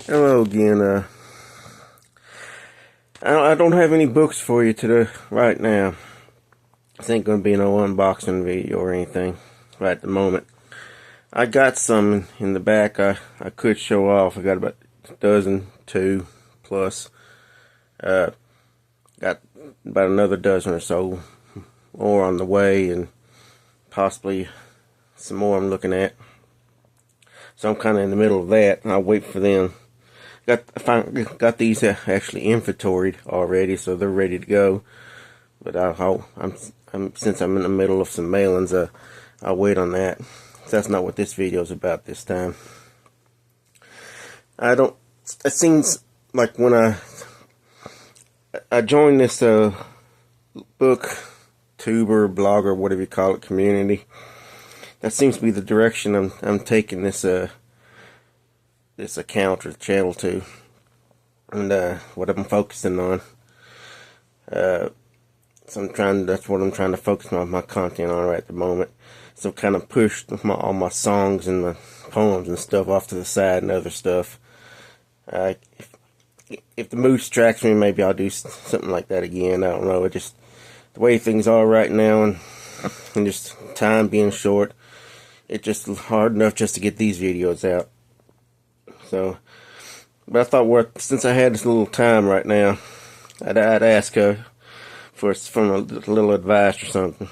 Hello again. I don't have any books for you today right now. This ain't gonna be no unboxing video or anything right at the moment. I got some in the back I could show off. I got about a dozen, two plus. Got about another dozen or so more on the way, and possibly some more I'm looking at. So I'm kind of in the middle of that, and I'll wait for them. Got these actually inventoried already, so they're ready to go. But since I'm in the middle of some mailings, I'll wait on that. So that's not what this video is about this time. It seems like when I joined this book tuber, blogger, whatever you call it, community, that seems to be the direction I'm taking this account or channel to, and what I'm focusing on. That's what I'm trying to focus my content on right at the moment. So kind of pushed all my songs and my poems and stuff off to the side and other stuff. If the mood strikes me, maybe I'll do something like that again. I don't know. It just the way things are right now, and just time being short, it's just hard enough just to get these videos out. So, but I thought, since I had this little time right now, I'd ask her from a little advice or something.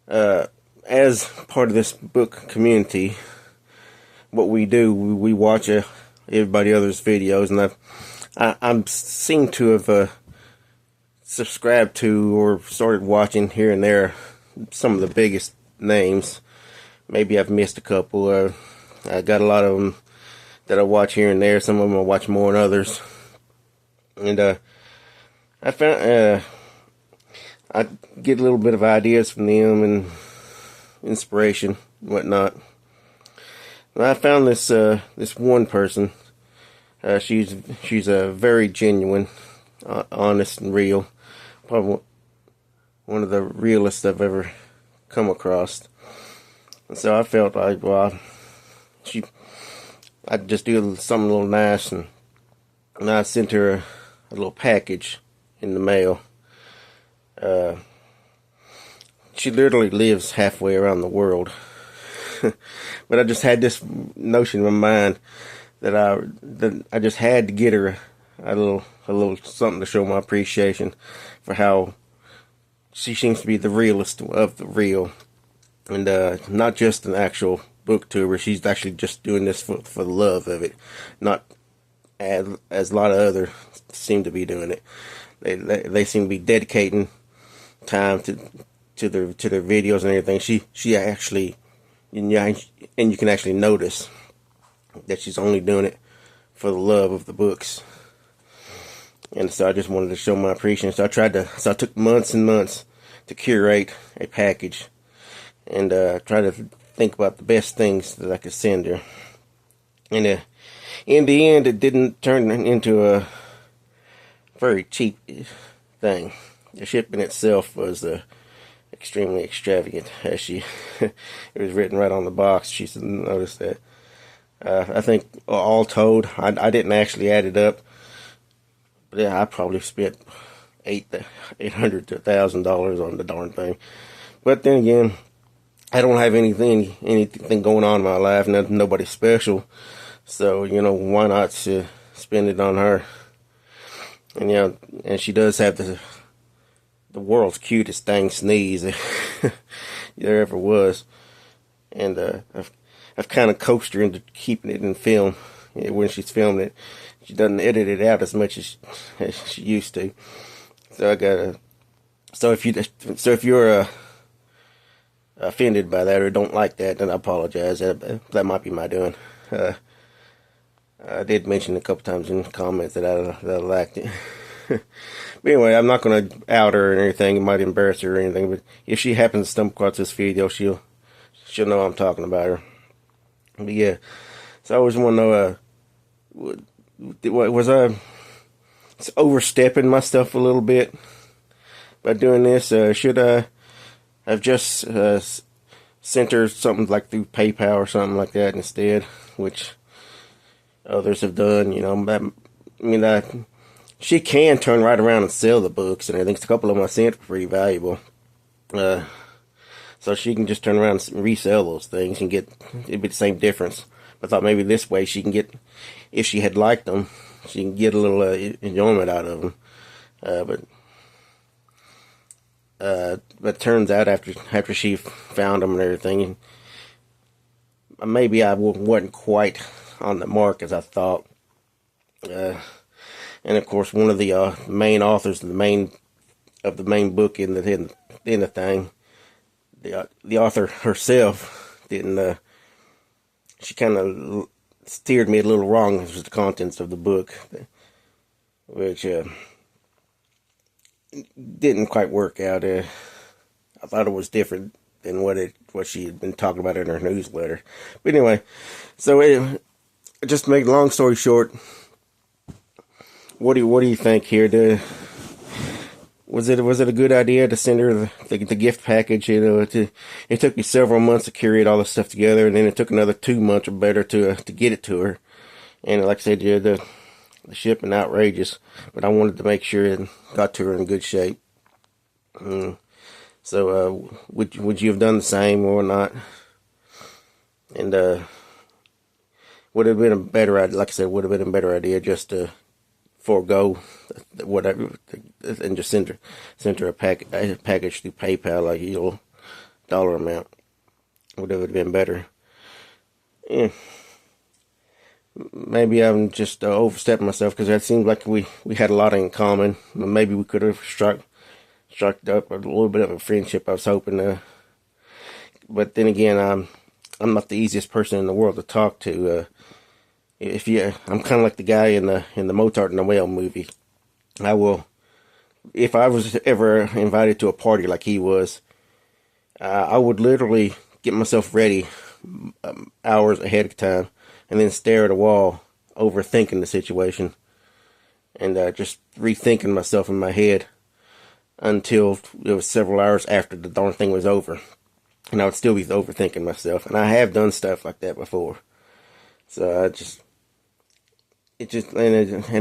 As part of this book community, what we do, we watch everybody else's videos, and I'm seem to have subscribed to or started watching here and there some of the biggest names. Maybe I've missed a couple. I got a lot of them that I watch here and there. Some of them I watch more than others. And I found I get a little bit of ideas from them and inspiration and whatnot. And I found this one person. She's very genuine, honest and real. Probably one of the realest I've ever come across. And so I felt like, well, I'd just do something a little nice, and I sent her a little package in the mail. She literally lives halfway around the world. But I just had this notion in my mind that I just had to get her a little something to show my appreciation for how she seems to be the realest of the real, and not just an actual booktuber. She's actually just doing this for the love of it, not as a lot of others seem to be doing it. They seem to be dedicating time to their videos and everything. She actually, and you can actually notice that she's only doing it for the love of the books. And so I just wanted to show my appreciation. So I took months and months to curate a package, and try to think about the best things that I could send her. And in the end, it didn't turn into a very cheap thing. The shipping itself was extremely extravagant, as it was written right on the box. She noticed that. I think all told, I didn't actually add it up, but yeah, I probably spent $800 to $1,000 on the darn thing. But then again, I don't have anything going on in my life, nobody special. So, why not spend it on her? And and she does have the world's cutest dang sneeze there ever was. And I've kind of coaxed her into keeping it in film. When she's filming it, she doesn't edit it out as much as she used to. So So if you're offended by that or don't like that, then I apologize. That might be my doing. I did mention a couple times in comments that I liked it. But anyway, I'm not going to out her or anything. It might embarrass her or anything. But if she happens to stumble across this video, she'll know I'm talking about her. But yeah, so I always want to know, was I overstepping my stuff a little bit by doing this? Should I have just sent her something like through PayPal or something like that instead? Which others have done. I mean, she can turn right around and sell the books, and I think a couple of them I sent were pretty valuable. Uh, so she can just turn around and resell those things and it'd be the same difference. I thought maybe this way she can get, if she had liked them, she can get a little enjoyment out of them. But turns out after she found them and everything, maybe I wasn't quite on the mark as I thought. And of course, one of the main authors of the main book in the thing, the author herself didn't. She kind of steered me a little wrong with the contents of the book, which didn't quite work out. I thought it was different than what she had been talking about in her newsletter. But anyway, so just to make a long story short, what do you think here? Was it a good idea to send her the gift package? It took me several months to carry all this stuff together, and then it took another 2 months or better to get it to her. And like I said, the shipping outrageous, but I wanted to make sure it got to her in good shape. So would you have done the same or not? And would have been a better idea. Like I said, would have been a better idea just to forego whatever and just send her a package through PayPal, like dollar amount. Would have been better. Yeah. Maybe I'm just overstepping myself, because that seems like we had a lot in common. Maybe we could have struck up a little bit of a friendship. I was hoping, but then again, I'm not the easiest person in the world to talk to. I'm kind of like the guy in the Mozart and the Whale movie. I will, if I was ever invited to a party like he was, I would literally get myself ready hours ahead of time, and then stare at a wall, overthinking the situation, and just rethinking myself in my head until it was several hours after the darn thing was over, and I would still be overthinking myself. And I have done stuff like that before, so it's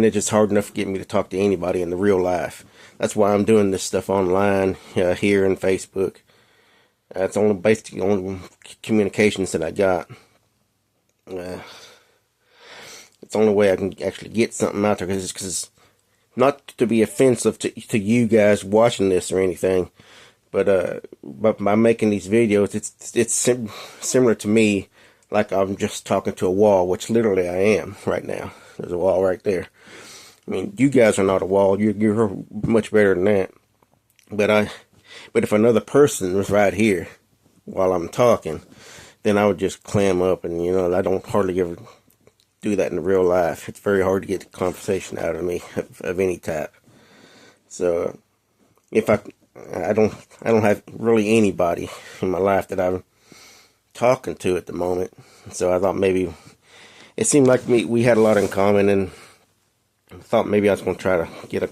just hard enough to get me to talk to anybody in the real life. That's why I'm doing this stuff online, here in Facebook. That's basically the only communications that I got. It's the only way I can actually get something out there, because not to be offensive to you guys watching this or anything, but by making these videos, it's similar to me, like I'm just talking to a wall, which literally I am right now. There's a wall right there. I mean, you guys are not a wall. You're much better than that. But if another person was right here while I'm talking, then I would just clam up, and I don't hardly ever do that in real life. It's very hard to get the conversation out of me of any type. So if I don't have really anybody in my life that I'm talking to at the moment. So I thought maybe it seemed like we had a lot in common, and I thought maybe I was going to try to get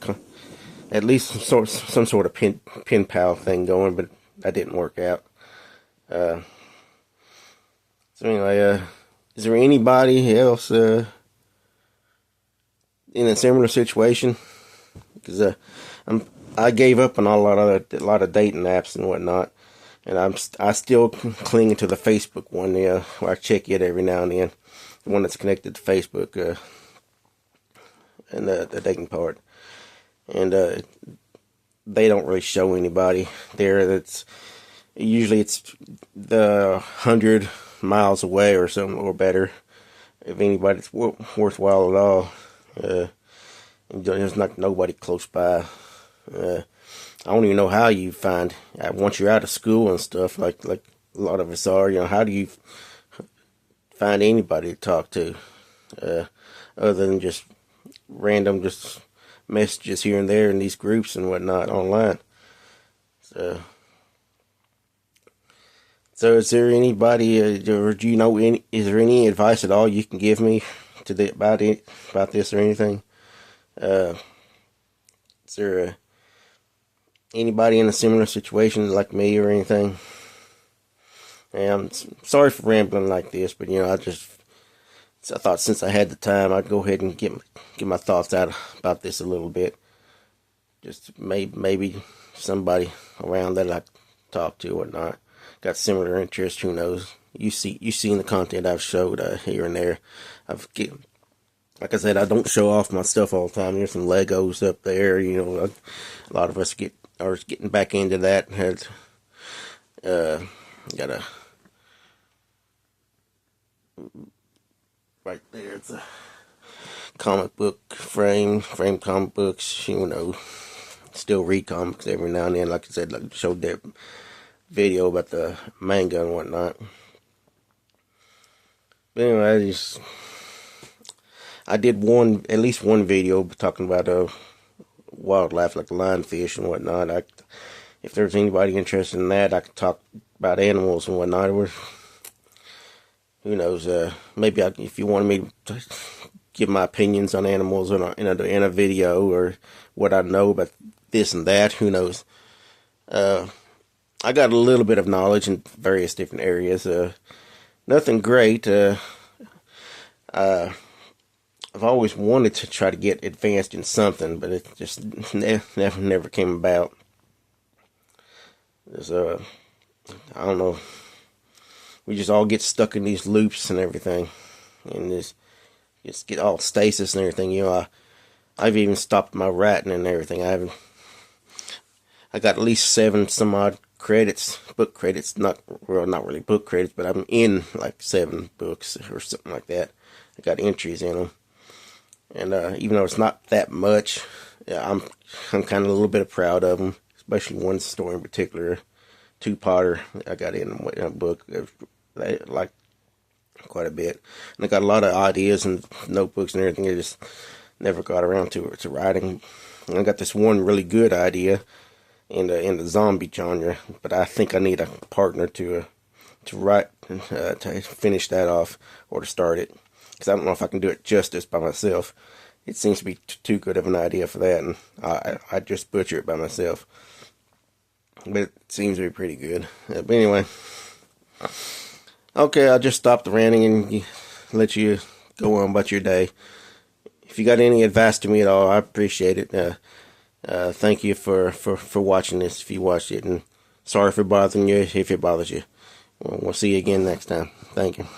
at least some sort of pen pal thing going, but that didn't work out. So anyway, is there anybody else in a similar situation? Because I gave up on a lot of dating apps and whatnot, and I still clinging to the Facebook one. Where I check it every now and then, the one that's connected to Facebook, and the dating part, and they don't really show anybody there. That's usually it's the 100 miles away or something, or better, if anybody's worthwhile at all. There's not nobody close by. I don't even know how you find, once you're out of school and stuff, like a lot of us are, how do you find anybody to talk to, other than just random messages here and there in these groups and whatnot online. So is there anybody, or do you know is there any advice at all you can give me about this or anything? Is there anybody in a similar situation like me or anything? And I'm sorry for rambling like this, but So I thought since I had the time, I'd go ahead and get my thoughts out about this a little bit. Just maybe somebody around that I talk to or not got similar interests. Who knows? You seen the content I've showed here and there. Like I said, I don't show off my stuff all the time. There's some Legos up there. You know, a lot of us are getting back into that. Got a right there. It's a comic book frame comic books. You know, still read comics every now and then. Like I said, like showed that video about the manga and whatnot. But anyway, I did at least one video talking about wildlife like lionfish and whatnot. If there's anybody interested in that, I could talk about animals and whatnot. Or who knows? Maybe if you wanted me to give my opinions on animals in a video, or what I know about this and that, who knows? I got a little bit of knowledge in various different areas. Nothing great. I've always wanted to try to get advanced in something, but it just never came about. I don't know. We just all get stuck in these loops and everything, and just get all stasis and everything. You know, I've even stopped my writing and everything. I got at least 7 some odd credits, book credits. Not really book credits, but I'm in like 7 books or something like that. I got entries in them. And even though it's not that much, yeah, I'm kind of a little bit proud of them, especially one story in particular, two-parter I got in a book. I like quite a bit, and I got a lot of ideas and notebooks and everything. I just never got around to writing. And I got this one really good idea in the zombie genre, but I think I need a partner to write to finish that off or to start it. Because I don't know if I can do it justice by myself. It seems to be too good of an idea for that, and I just butcher it by myself. But it seems to be pretty good. But anyway, okay, I'll just stop the ranting and let you go on about your day. If you got any advice to me at all, I appreciate it. Thank you for watching this, if you watched it, and sorry for bothering you if it bothers you. We'll see you again next time. Thank you.